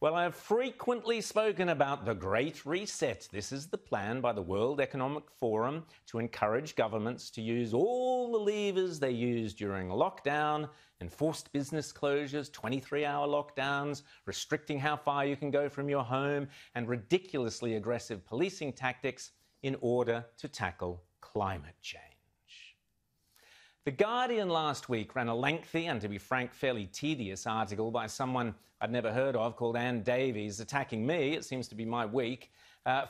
Well, I've frequently spoken about the Great Reset. This is the plan by the World Economic Forum to encourage governments to use all the levers they used during lockdown, enforced business closures, 23-hour lockdowns, restricting how far you can go from your home, and ridiculously aggressive policing tactics in order to tackle climate change. The Guardian last week ran a lengthy and, to be frank, fairly tedious article by someone I'd never heard of called Anne Davies attacking me, it seems to be my week,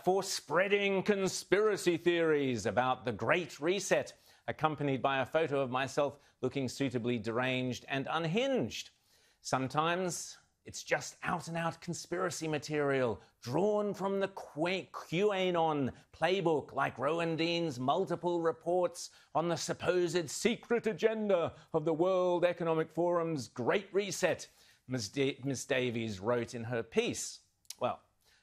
for spreading conspiracy theories about the Great Reset, accompanied by a photo of myself looking suitably deranged and unhinged. Sometimes it's just out-and-out conspiracy material drawn from the QAnon playbook, like Rowan Dean's multiple reports on the supposed secret agenda of the World Economic Forum's Great Reset, Ms. Davies wrote in her piece. Well,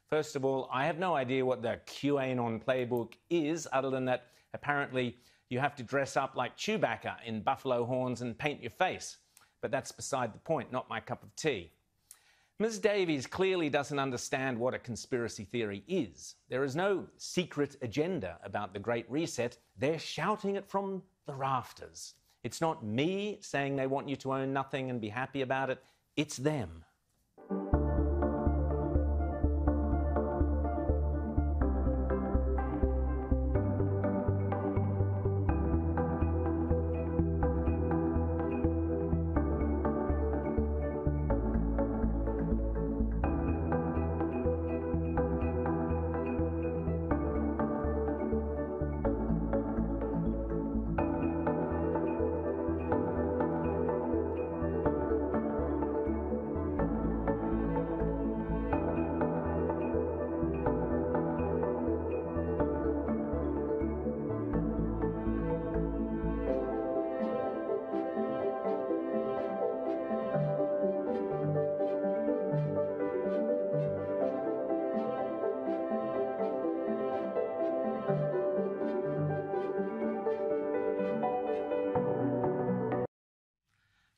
first of all, I have no idea what the QAnon playbook is, other than that apparently you have to dress up like Chewbacca in buffalo horns and paint your face. But that's beside the point, not my cup of tea. Ms. Davies clearly doesn't understand what a conspiracy theory is. There is no secret agenda about the Great Reset. They're shouting it from the rafters. It's not me saying they want you to own nothing and be happy about it. It's them.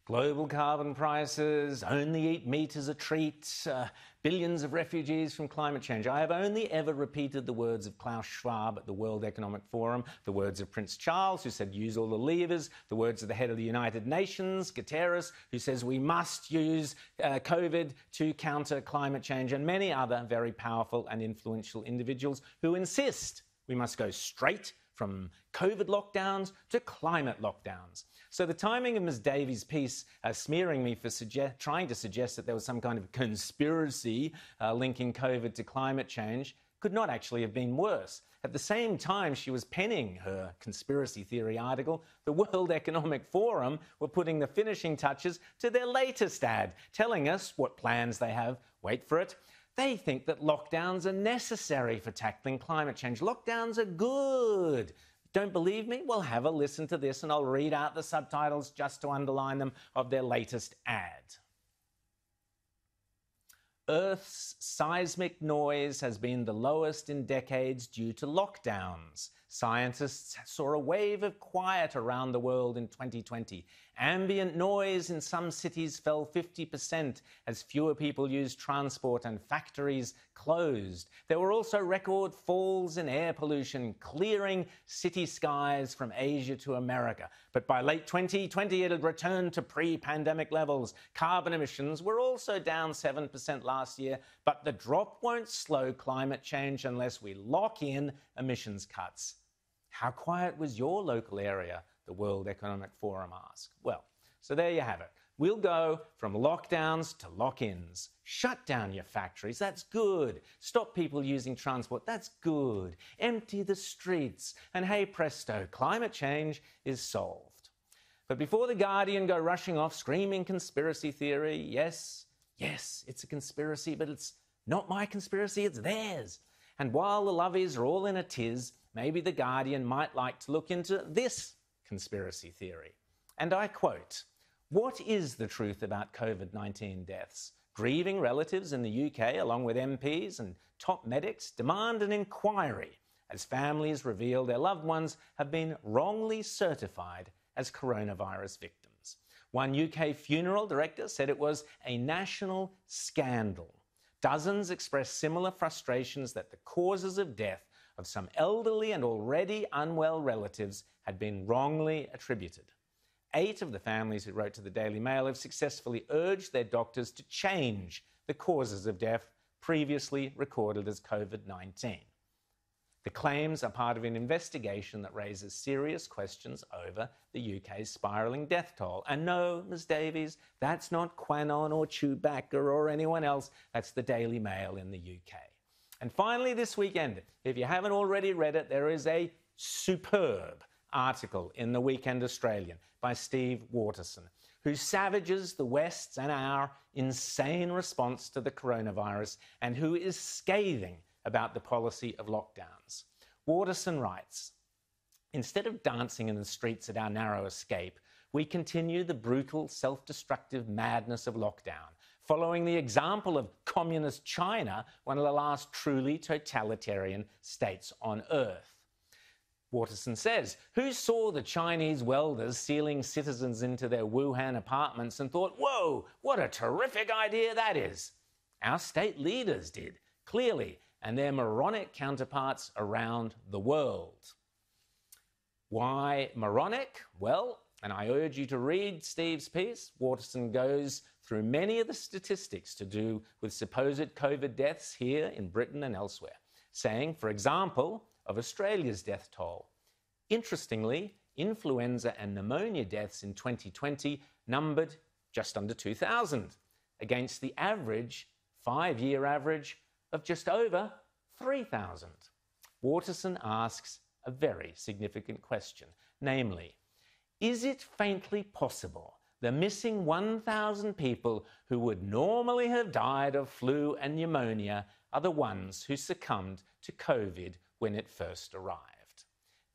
Global carbon prices, only eat meat as a treat, billions of refugees from climate change. I have only ever repeated the words of Klaus Schwab at the World Economic Forum, the words of Prince Charles, who said use all the levers, the words of the head of the United Nations, Guterres, who says we must use COVID to counter climate change, and many other very powerful and influential individuals who insist we must go straight from COVID lockdowns to climate lockdowns. So the timing of Ms. Davies' piece smearing me for trying to suggest that there was some kind of conspiracy linking COVID to climate change could not actually have been worse. At the same time she was penning her conspiracy theory article, the World Economic Forum were putting the finishing touches to their latest ad, telling us what plans they have. Wait for it. They think that lockdowns are necessary for tackling climate change. Lockdowns are good. Don't believe me? Well, have a listen to this and I'll read out the subtitles just to underline them of their latest ad. Earth's seismic noise has been the lowest in decades due to lockdowns. Scientists saw a wave of quiet around the world in 2020. Ambient noise in some cities fell 50% as fewer people used transport and factories closed. There were also record falls in air pollution, clearing city skies from Asia to America. But by late 2020, it had returned to pre-pandemic levels. Carbon emissions were also down 7% last year, but the drop won't slow climate change unless we lock in emissions cuts. How quiet was your local area? The World Economic Forum asked. Well, so there you have it. We'll go from lockdowns to lock-ins. Shut down your factories, that's good. Stop people using transport, that's good. Empty the streets, and hey presto, climate change is solved. But before the Guardian go rushing off screaming conspiracy theory, yes, it's a conspiracy, but it's not my conspiracy, it's theirs. And while the lovies are all in a tiz, maybe the Guardian might like to look into this conspiracy theory. And I quote, "What is the truth about COVID-19 deaths? Grieving relatives in the UK, along with MPs and top medics, demand an inquiry as families reveal their loved ones have been wrongly certified as coronavirus victims." One UK funeral director said it was a national scandal. Dozens expressed similar frustrations that the causes of death of some elderly and already unwell relatives had been wrongly attributed. 8 of the families who wrote to the Daily Mail have successfully urged their doctors to change the causes of death previously recorded as COVID-19. The claims are part of an investigation that raises serious questions over the UK's spiralling death toll. And no, Ms Davies, that's not Quanon or Chewbacca or anyone else. That's the Daily Mail in the UK. And finally, this weekend, if you haven't already read it, there is a superb article in the Weekend Australian by Steve Waterson, who savages the West's and our insane response to the coronavirus and who is scathing about the policy of lockdowns. Waterson writes, "Instead of dancing in the streets at our narrow escape, we continue the brutal, self-destructive madness of lockdown, following the example of communist China, one of the last truly totalitarian states on Earth." Waterson says, "Who saw the Chinese welders sealing citizens into their Wuhan apartments and thought, whoa, what a terrific idea that is? Our state leaders did, clearly, and their moronic counterparts around the world." Why moronic? Well, and I urge you to read Steve's piece. Waterson goes through many of the statistics to do with supposed COVID deaths here in Britain and elsewhere, saying, for example, of Australia's death toll. Interestingly, influenza and pneumonia deaths in 2020 numbered just under 2,000, against the average, 5-year average, of just over 3,000. Waterson asks a very significant question, namely, is it faintly possible the missing 1,000 people who would normally have died of flu and pneumonia are the ones who succumbed to COVID when it first arrived?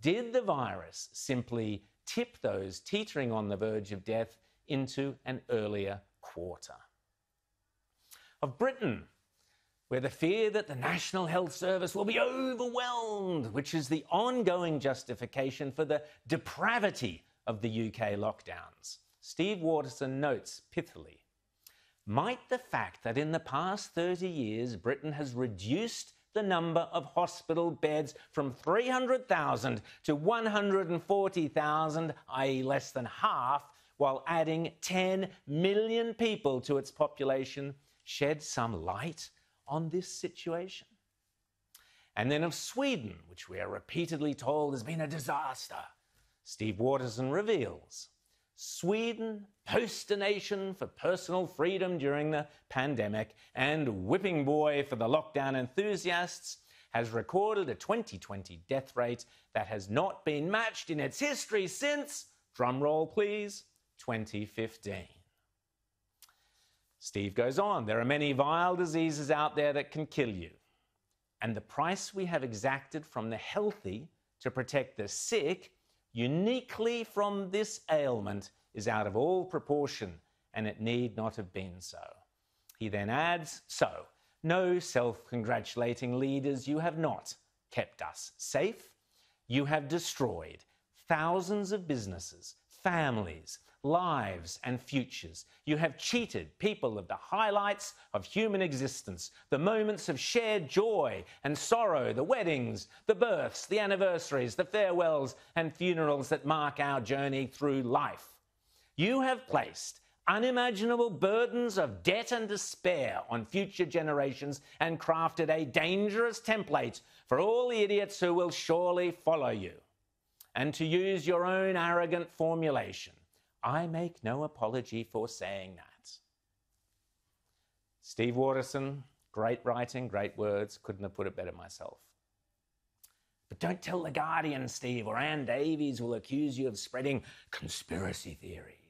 Did the virus simply tip those teetering on the verge of death into an earlier quarter? Of Britain, where the fear that the National Health Service will be overwhelmed, which is the ongoing justification for the depravity of the UK lockdowns. Steve Waterson notes pithily, "Might the fact that in the past 30 years Britain has reduced the number of hospital beds from 300,000 to 140,000, i.e. less than half, while adding 10 million people to its population, shed some light on this situation?" And then of Sweden, which we are repeatedly told has been a disaster, Steve Waterson reveals, Sweden, poster nation for personal freedom during the pandemic and whipping boy for the lockdown enthusiasts, has recorded a 2020 death rate that has not been matched in its history since, drumroll please, 2015. Steve goes on, "There are many vile diseases out there that can kill you. And the price we have exacted from the healthy to protect the sick, uniquely from this ailment, is out of all proportion, and it need not have been so." He then adds, "So, no self-congratulating leaders, you have not kept us safe. You have destroyed thousands of businesses, families, lives and futures. You have cheated people of the highlights of human existence, the moments of shared joy and sorrow, the weddings, the births, the anniversaries, the farewells and funerals that mark our journey through life. You have placed unimaginable burdens of debt and despair on future generations and crafted a dangerous template for all the idiots who will surely follow you. And to use your own arrogant formulation, I make no apology for saying that." Steve Waterson, great writing, great words, couldn't have put it better myself. But don't tell The Guardian, Steve, or Anne Davies will accuse you of spreading conspiracy theories.